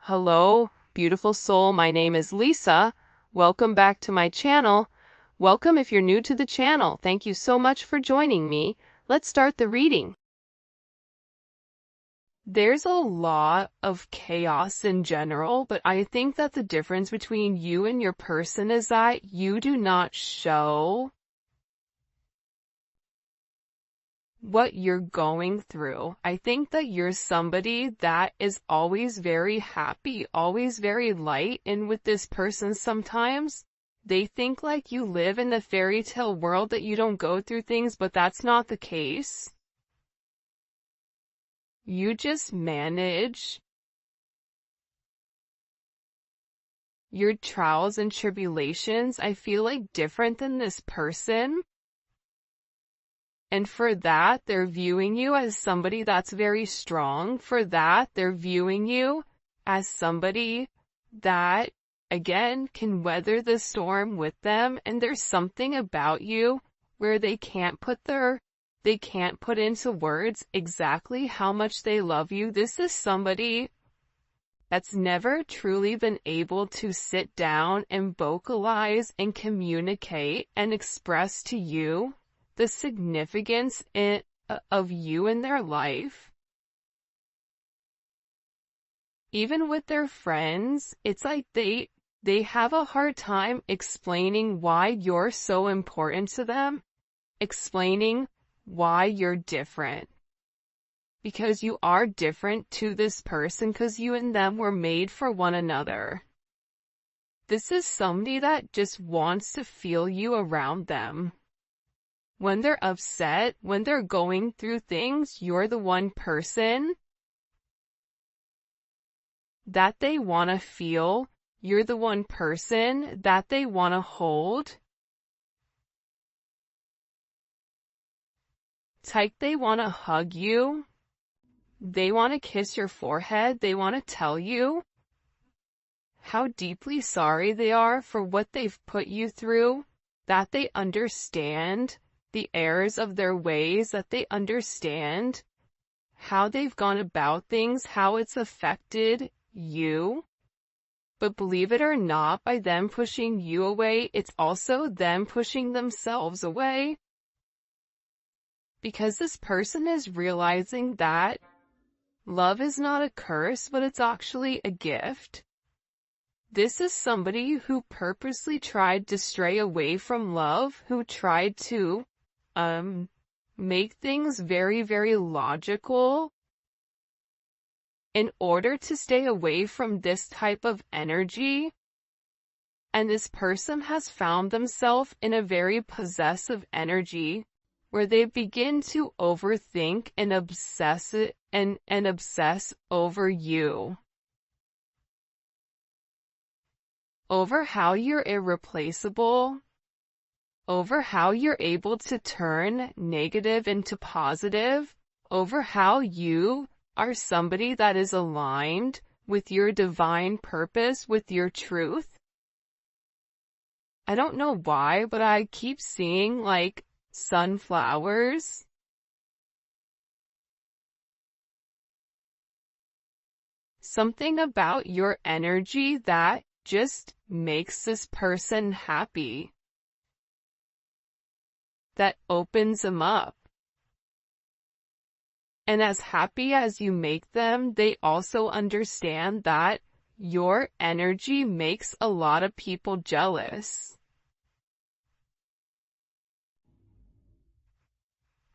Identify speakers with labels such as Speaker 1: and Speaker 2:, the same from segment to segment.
Speaker 1: Hello, beautiful soul. My name is Lisa. Welcome back to my channel. Welcome if you're new to the channel. Thank you so much for joining me. Let's start the reading. There's a lot of chaos in general, but I think that the difference between you and your person is that you do not show what you're going through. I think that you're somebody that is always very happy, always very light, and with this person sometimes they think like you live in the fairy tale world, that you don't go through things, but that's not the case. You just manage your trials and tribulations, I feel like, different than this person. And for that, they're viewing you as somebody that's very strong. For that, they're viewing you as somebody that, again, can weather the storm with them. And there's something about you where they can't put into words exactly how much they love you. This is somebody that's never truly been able to sit down and vocalize and communicate and express to you the significance of you in their life. Even with their friends, it's like they have a hard time explaining why you're so important to them, explaining why you're different. Because you are different to this person, because you and them were made for one another. This is somebody that just wants to feel you around them. When they're upset, when they're going through things, you're the one person that they want to feel. You're the one person that they want to hold. It's like they want to hug you. They want to kiss your forehead. They want to tell you how deeply sorry they are for what they've put you through, that they understand the errors of their ways, that they understand how they've gone about things, how it's affected you. But believe it or not, by them pushing you away, it's also them pushing themselves away. Because this person is realizing that love is not a curse, but it's actually a gift. This is somebody who purposely tried to stray away from love, who tried to make things very, very logical in order to stay away from this type of energy. And this person has found themselves in a very possessive energy where they begin to overthink and obsess over you, over how you're irreplaceable, over how you're able to turn negative into positive, over how you are somebody that is aligned with your divine purpose, with your truth. I don't know why, but I keep seeing like sunflowers. Something about your energy that just makes this person happy, that opens them up. And as happy as you make them, they also understand that your energy makes a lot of people jealous.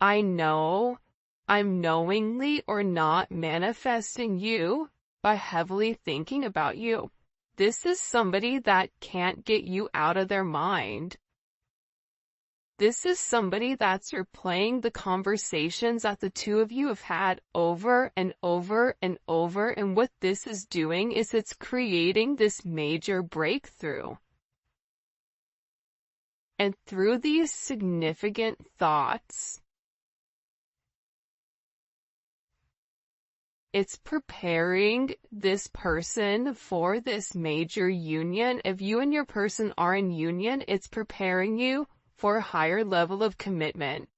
Speaker 1: I know I'm knowingly or not manifesting you by heavily thinking about you. This is somebody that can't get you out of their mind. This is somebody that's replaying the conversations that the two of you have had over and over and over, and what this is doing is it's creating this major breakthrough. And through these significant thoughts, it's preparing this person for this major union. If you and your person are in union, it's preparing you for a higher level of commitment.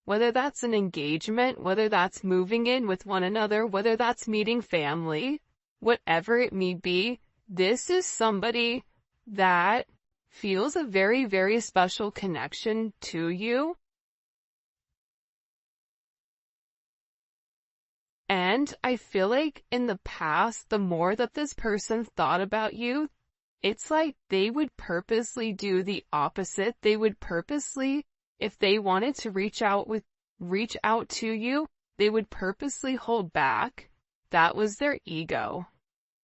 Speaker 1: Whether that's an engagement, whether that's moving in with one another, whether that's meeting family, whatever it may be, this is somebody that feels a very, very special connection to you. And I feel like in the past, the more that this person thought about you, it's like they would purposely do the opposite. They would purposely, if they wanted to reach out to you, they would purposely hold back. That was their ego.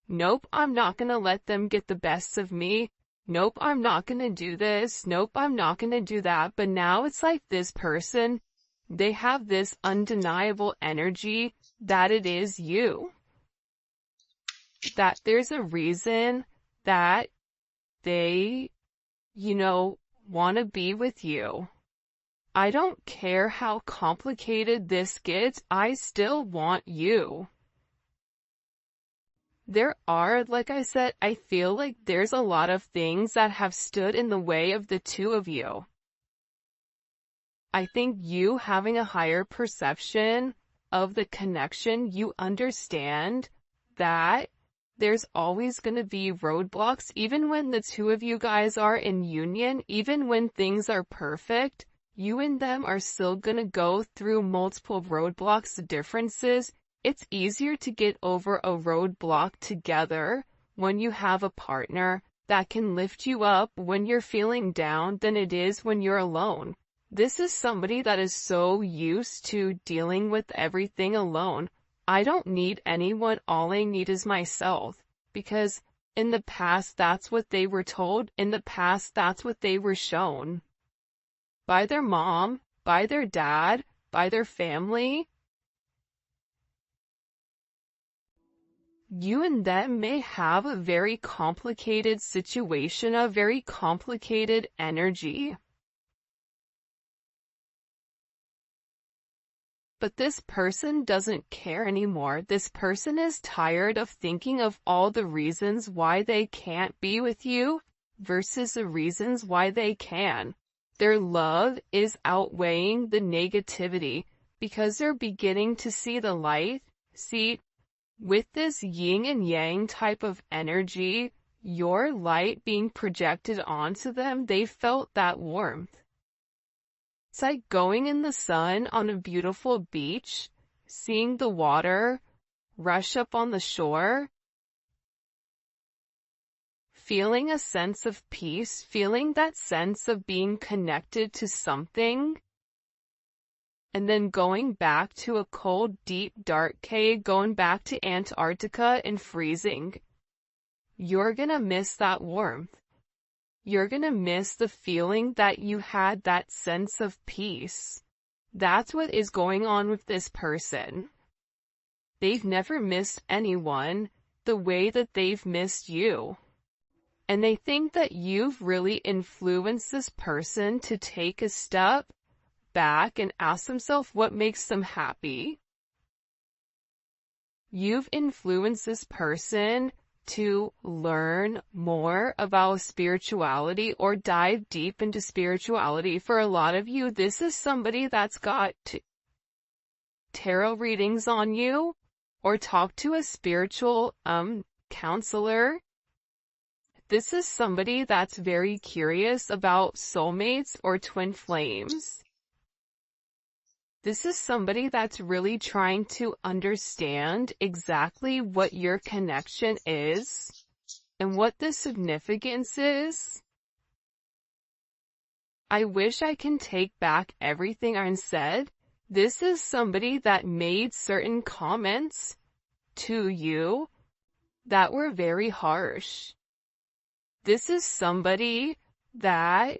Speaker 1: Nope, I'm not gonna let them get the best of me. Nope, I'm not gonna do this. Nope, I'm not gonna do that. But now it's like this person, they have this undeniable energy that it is you. That there's a reason that they, want to be with you. I don't care how complicated this gets, I still want you. There are, like I said, I feel like there's a lot of things that have stood in the way of the two of you. I think you having a higher perception of the connection, you understand that there's always going to be roadblocks, even when the two of you guys are in union, even when things are perfect, you and them are still going to go through multiple roadblocks, differences. It's easier to get over a roadblock together when you have a partner that can lift you up when you're feeling down than it is when you're alone. This is somebody that is so used to dealing with everything alone. I don't need anyone, all I need is myself. Because in the past, that's what they were told. In the past, that's what they were shown. By their mom, by their dad, by their family. You and them may have a very complicated situation, a very complicated energy. But this person doesn't care anymore. This person is tired of thinking of all the reasons why they can't be with you versus the reasons why they can. Their love is outweighing the negativity because they're beginning to see the light. See, with this yin and yang type of energy, your light being projected onto them, they felt that warmth. It's like going in the sun on a beautiful beach, seeing the water rush up on the shore, feeling a sense of peace, feeling that sense of being connected to something, and then going back to a cold, deep, dark cave, going back to Antarctica and freezing. You're gonna miss that warmth. You're gonna miss the feeling that you had, that sense of peace. That's what is going on with this person. They've never missed anyone the way that they've missed you. And they think that you've really influenced this person to take a step back and ask themselves what makes them happy. You've influenced this person to learn more about spirituality or dive deep into spirituality. For a lot of you, this is somebody that's got tarot readings on you or talk to a spiritual counselor. This is somebody that's very curious about soulmates or twin flames. This is somebody that's really trying to understand exactly what your connection is and what the significance is. I wish I can take back everything I said. This is somebody that made certain comments to you that were very harsh. This is somebody that,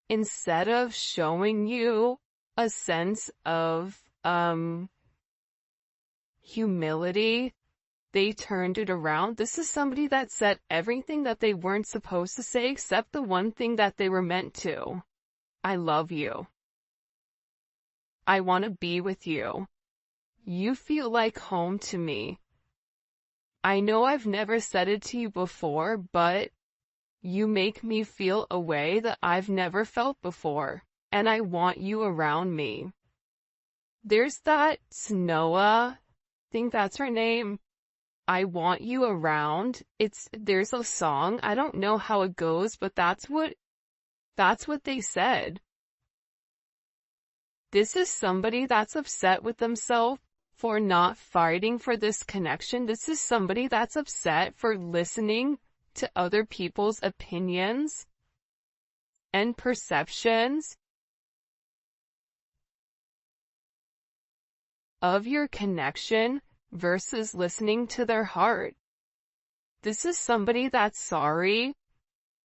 Speaker 1: instead of showing you a sense of humility, they turned it around. This is somebody that said everything that they weren't supposed to say except the one thing that they were meant to. I love you. I want to be with you. You feel like home to me. I know I've never said it to you before, but you make me feel a way that I've never felt before. And I want you around me. There's that Snowa, I think that's her name. I want you around. There's a song, I don't know how it goes, but that's what they said. This is somebody that's upset with themselves for not fighting for this connection. This is somebody that's upset for listening to other people's opinions and perceptions of your connection versus listening to their heart. This is somebody that's sorry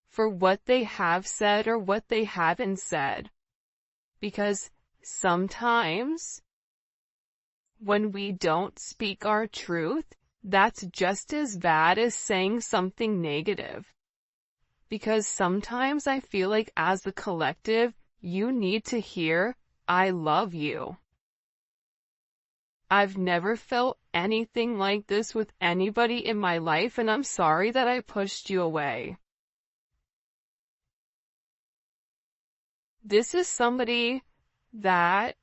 Speaker 1: for what they have said or what they haven't said. Because sometimes when we don't speak our truth, that's just as bad as saying something negative. Because sometimes I feel like as a collective, you need to hear, I love you. I've never felt anything like this with anybody in my life, and I'm sorry that I pushed you away. This is somebody that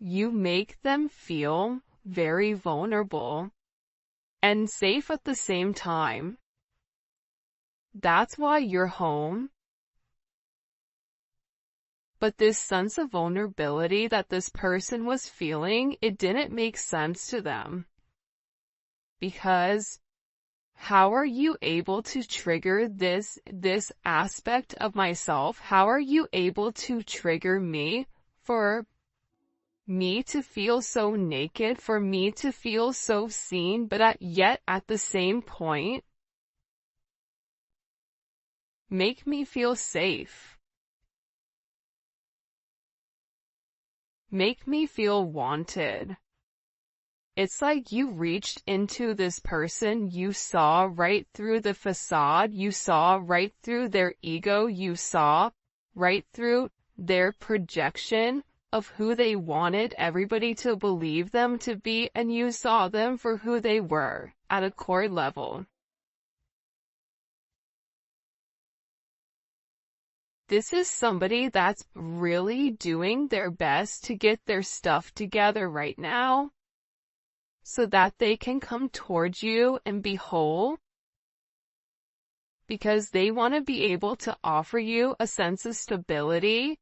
Speaker 1: you make them feel very vulnerable and safe at the same time. That's why you're home. But this sense of vulnerability that this person was feeling, it didn't make sense to them. Because how are you able to trigger this aspect of myself? How are you able to trigger me for me to feel so naked, for me to feel so seen, but yet at the same point, make me feel safe. Make me feel wanted. It's like you reached into this person, you saw right through the facade, you saw right through their ego, you saw right through their projection of who they wanted everybody to believe them to be, and you saw them for who they were at a core level. This is somebody that's really doing their best to get their stuff together right now, so that they can come towards you and be whole, because they want to be able to offer you a sense of stability,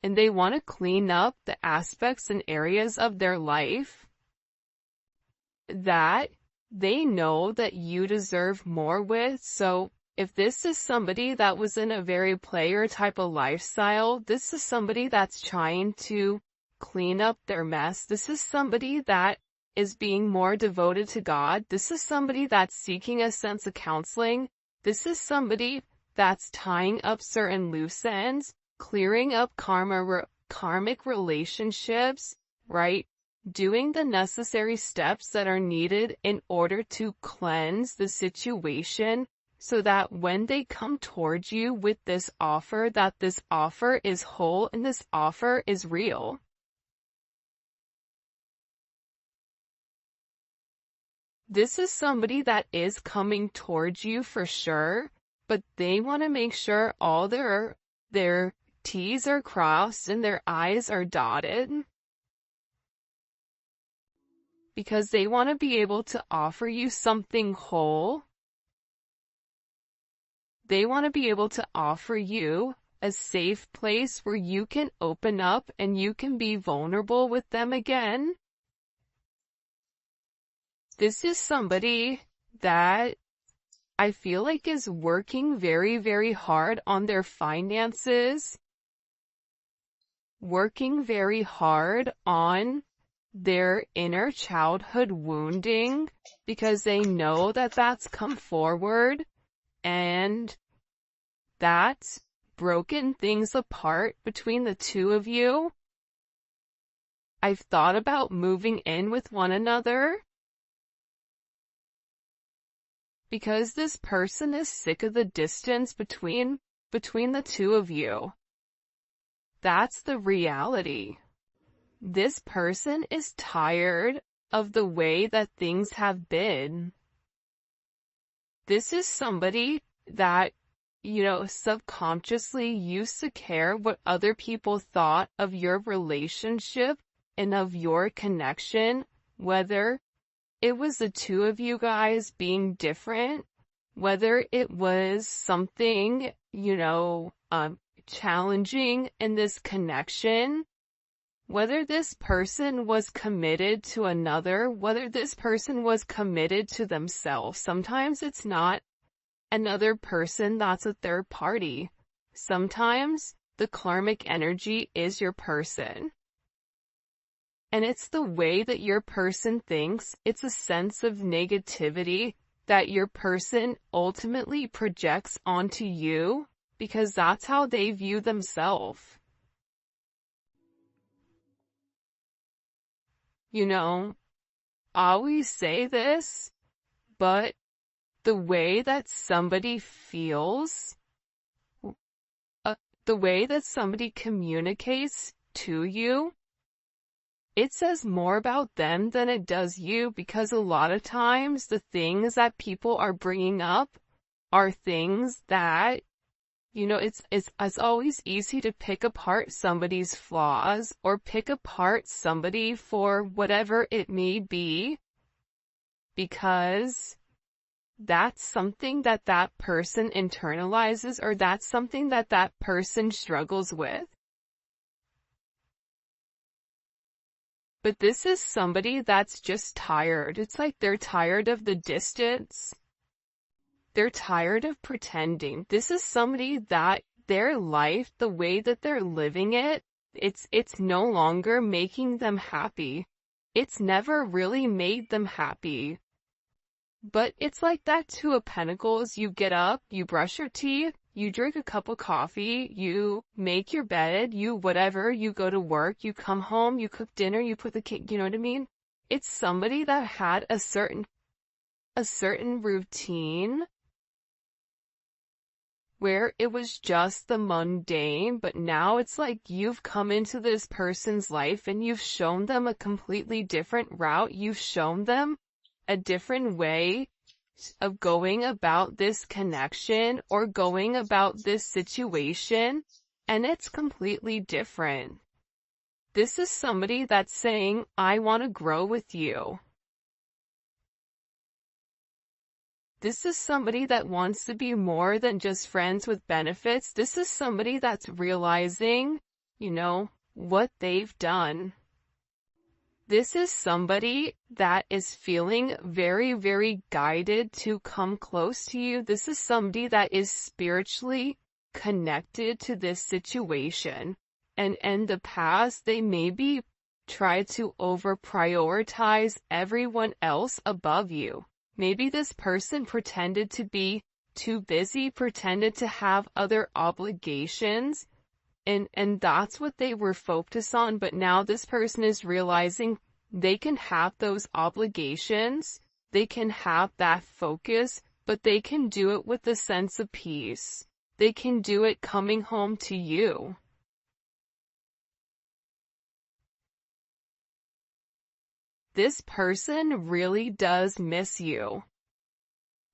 Speaker 1: and they want to clean up the aspects and areas of their life that they know that you deserve more with. So if this is somebody that was in a very player type of lifestyle, this is somebody that's trying to clean up their mess. This is somebody that is being more devoted to God. This is somebody that's seeking a sense of counseling. This is somebody that's tying up certain loose ends, clearing up karmic relationships, right? Doing the necessary steps that are needed in order to cleanse the situation, so that when they come towards you with this offer, that this offer is whole and this offer is real. This is somebody that is coming towards you for sure, but they want to make sure all their T's are crossed and their I's are dotted, because they want to be able to offer you something whole. They want to be able to offer you a safe place where you can open up and you can be vulnerable with them again. This is somebody that I feel like is working very, very hard on their finances, working very hard on their inner childhood wounding, because they know that that's come forward and that's broken things apart between the two of you. I've thought about moving in with one another, because this person is sick of the distance between the two of you. That's the reality. This person is tired of the way that things have been. This is somebody that, subconsciously used to care what other people thought of your relationship and of your connection, whether it was the two of you guys being different, whether it was something, challenging in this connection, whether this person was committed to another, whether this person was committed to themselves. Sometimes it's not another person, that's a third party. Sometimes the karmic energy is your person. And it's the way that your person thinks, it's a sense of negativity that your person ultimately projects onto you, because that's how they view themselves. I always say this, but the way that somebody feels, the way that somebody communicates to you, it says more about them than it does you, because a lot of times the things that people are bringing up are things that, it's always easy to pick apart somebody's flaws or pick apart somebody for whatever it may be, because that's something that that person internalizes, or that's something that that person struggles with. But this is somebody that's just tired. It's like they're tired of the distance. They're tired of pretending. This is somebody that their life, the way that they're living it, it's no longer making them happy. It's never really made them happy. But it's like that Two of Pentacles. You get up, you brush your teeth, you drink a cup of coffee, you make your bed, you whatever, you go to work, you come home, you cook dinner, you put the cake, you know what I mean? It's somebody that had a certain routine where it was just the mundane, but now it's like you've come into this person's life and you've shown them a completely different route. You've shown them a different way of going about this connection or going about this situation, and it's completely different. This is somebody that's saying, I want to grow with you. This is somebody that wants to be more than just friends with benefits. This is somebody that's realizing, what they've done. This is somebody that is feeling very, very guided to come close to you. This is somebody that is spiritually connected to this situation. And in the past, they maybe tried to over-prioritize everyone else above you. Maybe this person pretended to be too busy, pretended to have other obligations, and that's what they were focused on. But now this person is realizing they can have those obligations, they can have that focus, but they can do it with a sense of peace. They can do it coming home to you. This person really does miss you.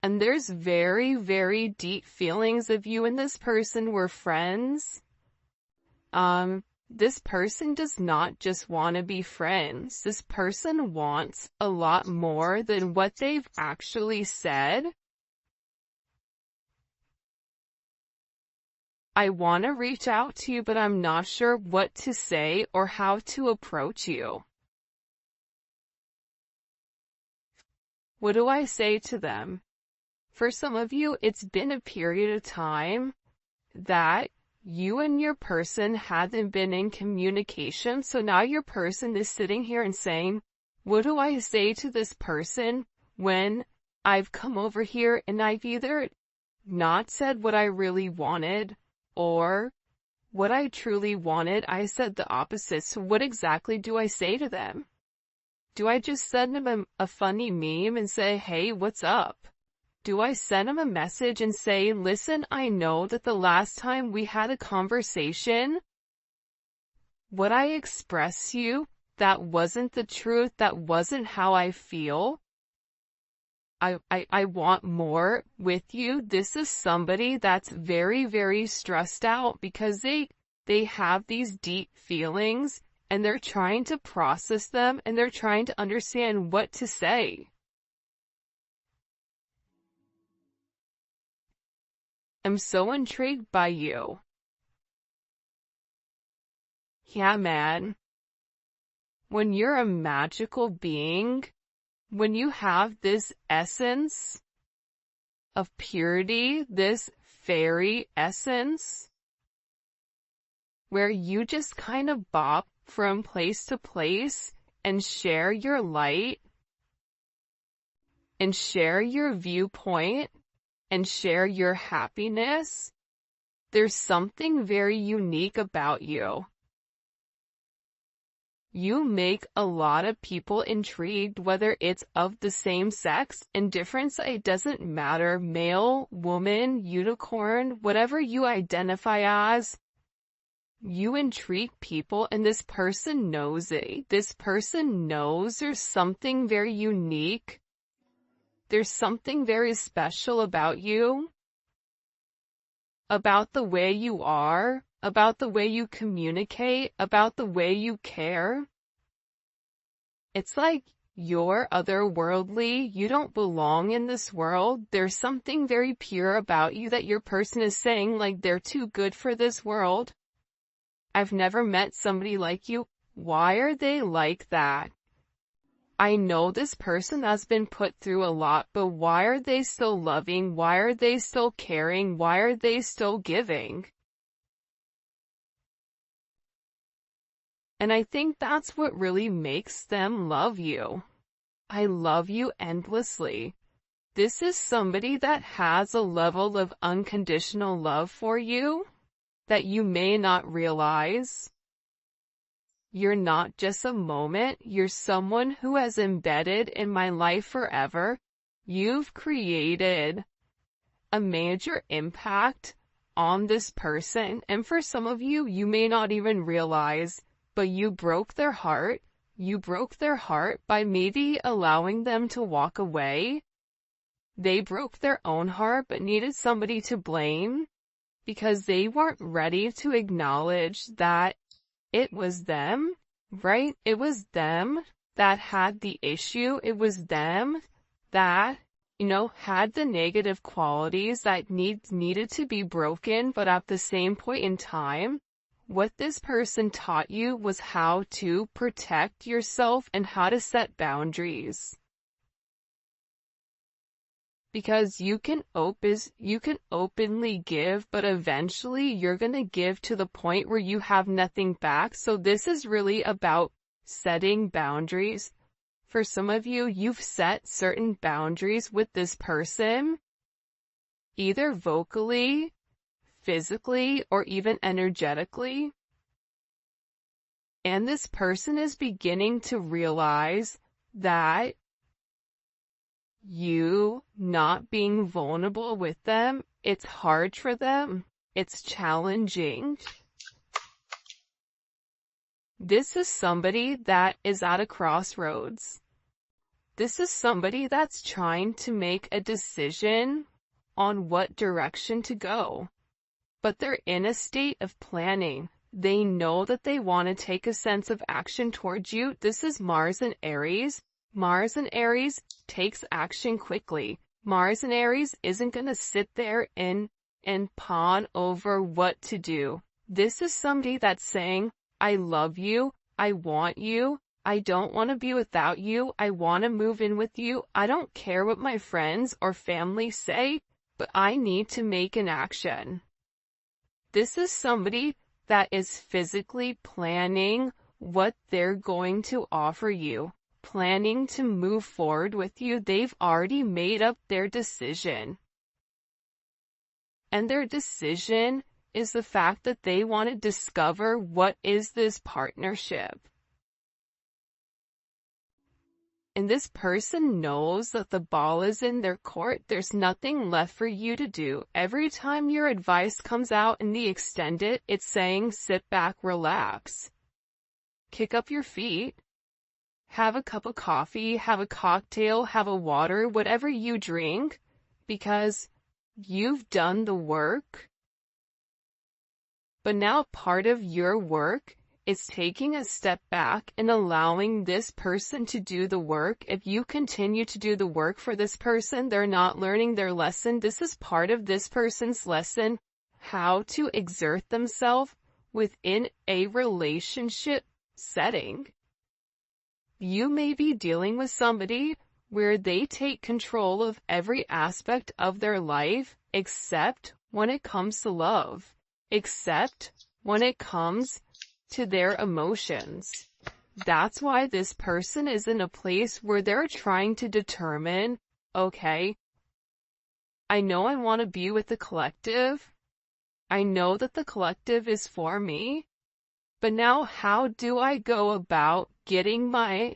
Speaker 1: And there's very, very deep feelings of you and this person were friends. This person does not just want to be friends. This person wants a lot more than what they've actually said. I want to reach out to you, but I'm not sure what to say or how to approach you. What do I say to them? For some of you, it's been a period of time that you and your person haven't been in communication. So now your person is sitting here and saying, what do I say to this person when I've come over here and I've either not said what I really wanted or what I truly wanted, I said the opposite. So what exactly do I say to them? Do I just send them a funny meme and say, hey, what's up? Do I send them a message and say, listen, I know that the last time we had a conversation, what I expressed to you, that wasn't the truth, that wasn't how I feel. I want more with you. This is somebody that's very, very stressed out because they have these deep feelings and they're trying to process them and they're trying to understand what to say. am so intrigued by you. Yeah, man. When you're a magical being, when you have this essence of purity, this fairy essence, where you just kind of bop from place to place and share your light and share your viewpoint and share your happiness, there's something very unique about you. You make a lot of people intrigued, whether it's of the same sex, indifference, it doesn't matter, male, woman, unicorn, whatever you identify as, you intrigue people, and this person knows it. This person knows there's something very unique. There's something very special about you, about the way you are, about the way you communicate, about the way you care. It's like you're otherworldly. You don't belong in this world. There's something very pure about you that your person is saying, like, they're too good for this world. I've never met somebody like you. Why are they like that? I know this person has been put through a lot, but why are they still loving? Why are they still caring? Why are they still giving? And I think that's what really makes them love you. I love you endlessly. This is somebody that has a level of unconditional love for you that you may not realize. You're not just a moment, you're someone who has embedded in my life forever. You've created a major impact on this person, and for some of you, you may not even realize, but you broke their heart. You broke their heart by maybe allowing them to walk away. They broke their own heart but needed somebody to blame, because they weren't ready to acknowledge that it was them, right? It was them that had the issue. It was them that, had the negative qualities that needed to be broken. But at the same point in time, what this person taught you was how to protect yourself and how to set boundaries. Because you can openly give, but eventually you're going to give to the point where you have nothing back. So this is really about setting boundaries. For some of you, you've set certain boundaries with this person, either vocally, physically, or even energetically. And this person is beginning to realize that you not being vulnerable with them, it's hard for them. It's challenging. This is somebody that is at a crossroads. This is somebody that's trying to make a decision on what direction to go. But they're in a state of planning. They know that they want to take a sense of action towards you. This is Mars and Aries. Mars and Aries takes action quickly. Mars and Aries isn't going to sit there and pawn over what to do. This is somebody that's saying, I love you, I want you, I don't want to be without you, I want to move in with you, I don't care what my friends or family say, but I need to make an action. This is somebody that is physically planning what they're going to offer you, planning to move forward with you. They've already made up their decision. And their decision is the fact that they want to discover what is this partnership. And this person knows that the ball is in their court. There's nothing left for you to do. Every time your advice comes out in the extended, it's saying sit back, relax, kick up your feet, have a cup of coffee, have a cocktail, have a water, whatever you drink, because you've done the work. But now part of your work is taking a step back and allowing this person to do the work. If you continue to do the work for this person, they're not learning their lesson. This is part of this person's lesson, how to exert themselves within a relationship setting. You may be dealing with somebody where they take control of every aspect of their life, except when it comes to love, except when it comes to their emotions. That's why this person is in a place where they're trying to determine, okay, I know I want to be with the collective. I know that the collective is for me, but now how do I go about getting my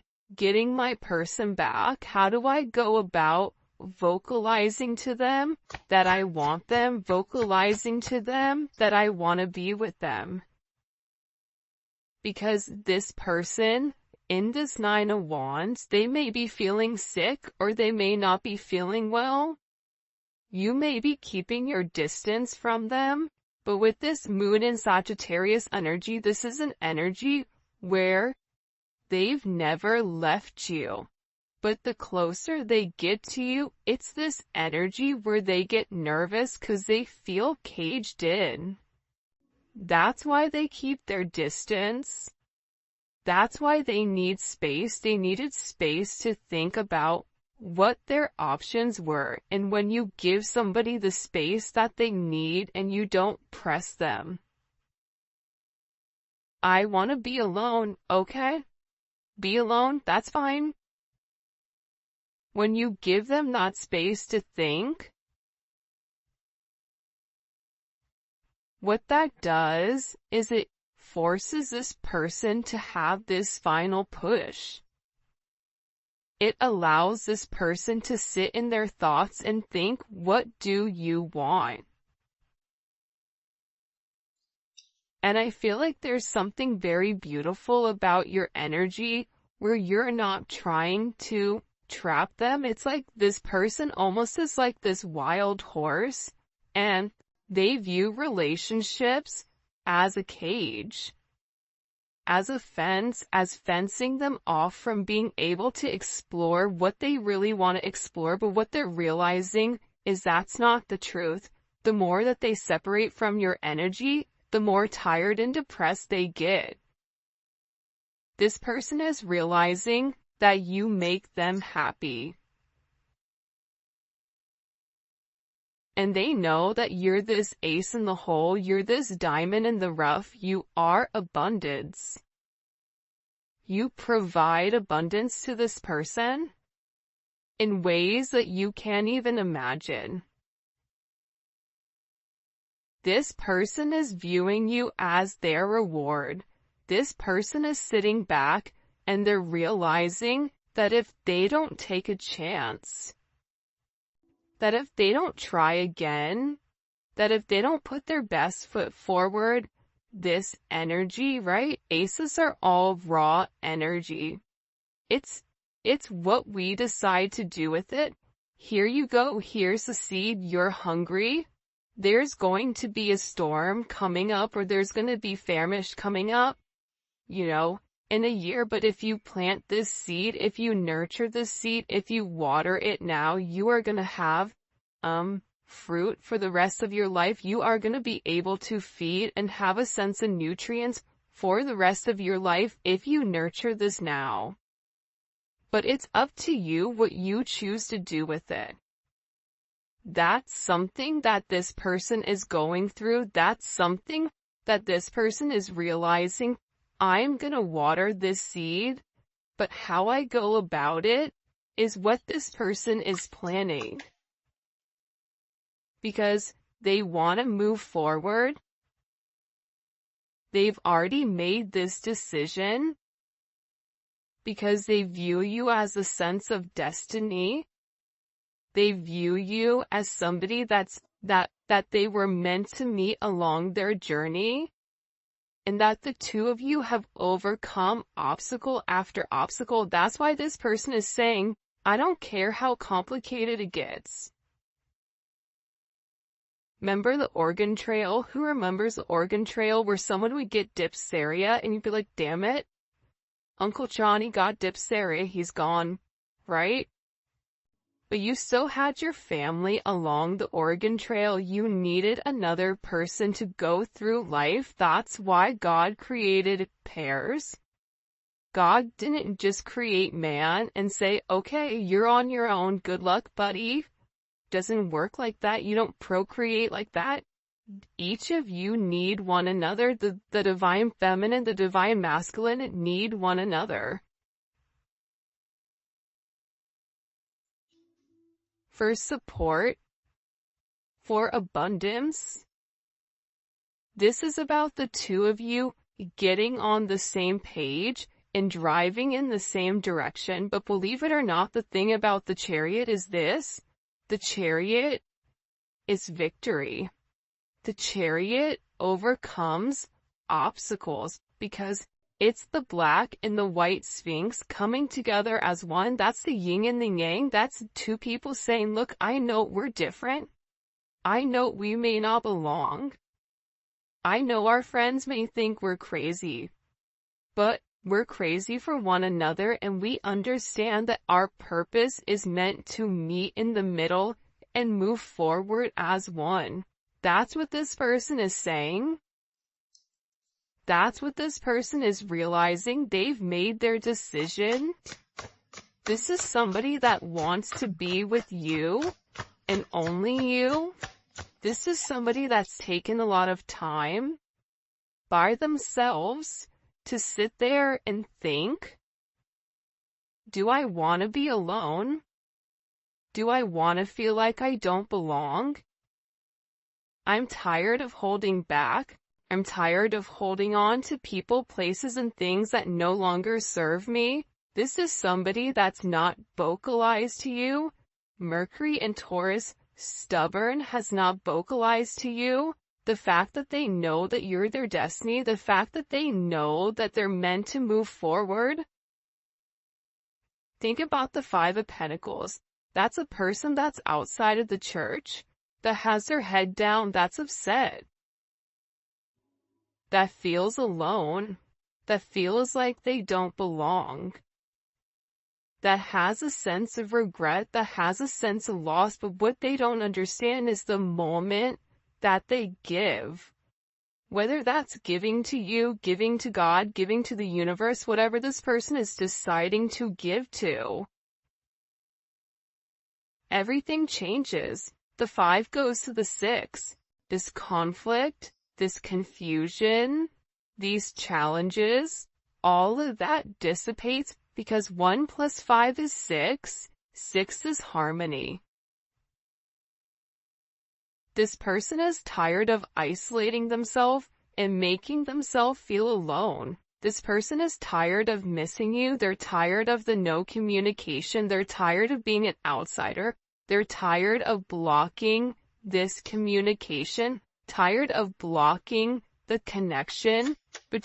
Speaker 1: person back? How do I go about vocalizing to them that I want them, vocalizing to them that I want to be with them? Because this person in this Nine of Wands, they may be feeling sick or they may not be feeling well. You may be keeping your distance from them, but with this moon in Sagittarius energy, this is an energy where they've never left you. But the closer they get to you, it's this energy where they get nervous because they feel caged in. That's why they keep their distance. That's why they need space. They needed space to think about what their options were. And when you give somebody the space that they need and you don't press them, I want to be alone. Okay, be alone. That's fine. When you give them that space to think, what that does is it forces this person to have this final push. It allows this person to sit in their thoughts and think, what do you want? And I feel like there's something very beautiful about your energy where you're not trying to trap them. It's like this person almost is like this wild horse, and they view relationships as a cage, as a fence, as fencing them off from being able to explore what they really want to explore. But what they're realizing is that's not the truth. The more that they separate from your energy, the more tired and depressed they get. This person is realizing that you make them happy. And they know that you're this ace in the hole, you're this diamond in the rough, you are abundance. You provide abundance to this person in ways that you can't even imagine. This person is viewing you as their reward. This person is sitting back and they're realizing that if they don't take a chance, that if they don't try again, that if they don't put their best foot forward, this energy, right? Aces are all raw energy. It's what we decide to do with it. Here you go. Here's the seed. You're hungry. There's going to be a storm coming up, or there's going to be famish coming up, in a year. But if you plant this seed, if you nurture this seed, if you water it now, you are going to have fruit for the rest of your life. You are going to be able to feed and have a sense of nutrients for the rest of your life if you nurture this now. But it's up to you what you choose to do with it. That's something that this person is going through. That's something that this person is realizing. I'm going to water this seed, but how I go about it is what this person is planning. Because they want to move forward. They've already made this decision because they view you as a sense of destiny. They view you as somebody that they were meant to meet along their journey, and that the two of you have overcome obstacle after obstacle. That's why this person is saying, I don't care how complicated it gets. Remember the Oregon Trail? Who remembers the Oregon Trail where someone would get diphtheria and you'd be like, damn it, Uncle Johnny got diphtheria, he's gone, right? But you still had your family along the Oregon Trail. You needed another person to go through life. That's why God created pairs. God didn't just create man and say, okay, you're on your own, good luck, buddy. Doesn't work like that. You don't procreate like that. Each of you need one another. The divine feminine, the divine masculine need one another. For support, for abundance. This is about the two of you getting on the same page and driving in the same direction. But believe it or not, the thing about the Chariot is this. The Chariot is victory. The Chariot overcomes obstacles because it's the black and the white Sphinx coming together as one. That's the yin and the yang. That's two people saying, look, I know we're different. I know we may not belong. I know our friends may think we're crazy, but we're crazy for one another, and we understand that our purpose is meant to meet in the middle and move forward as one. That's what this person is saying. That's what this person is realizing. They've made their decision. This is somebody that wants to be with you and only you. This is somebody that's taken a lot of time by themselves to sit there and think, do I want to be alone? Do I want to feel like I don't belong? I'm tired of holding back. I'm tired of holding on to people, places, and things that no longer serve me. This is somebody that's not vocalized to you. Mercury and Taurus, stubborn, has not vocalized to you. The fact that they know that you're their destiny, the fact that they know that they're meant to move forward. Think about the Five of Pentacles. That's a person that's outside of the church, that has their head down, that's upset, that feels alone, that feels like they don't belong, that has a sense of regret, that has a sense of loss. But what they don't understand is the moment that they give, whether that's giving to you, giving to God, giving to the universe, whatever this person is deciding to give to, everything changes. The 5 goes to the 6. This conflict, this confusion, these challenges, all of that dissipates because 1 + 5 is 6. 6 is harmony. This person is tired of isolating themselves and making themselves feel alone. This person is tired of missing you. They're tired of the no communication. They're tired of being an outsider. They're tired of blocking this communication, tired of blocking the connection between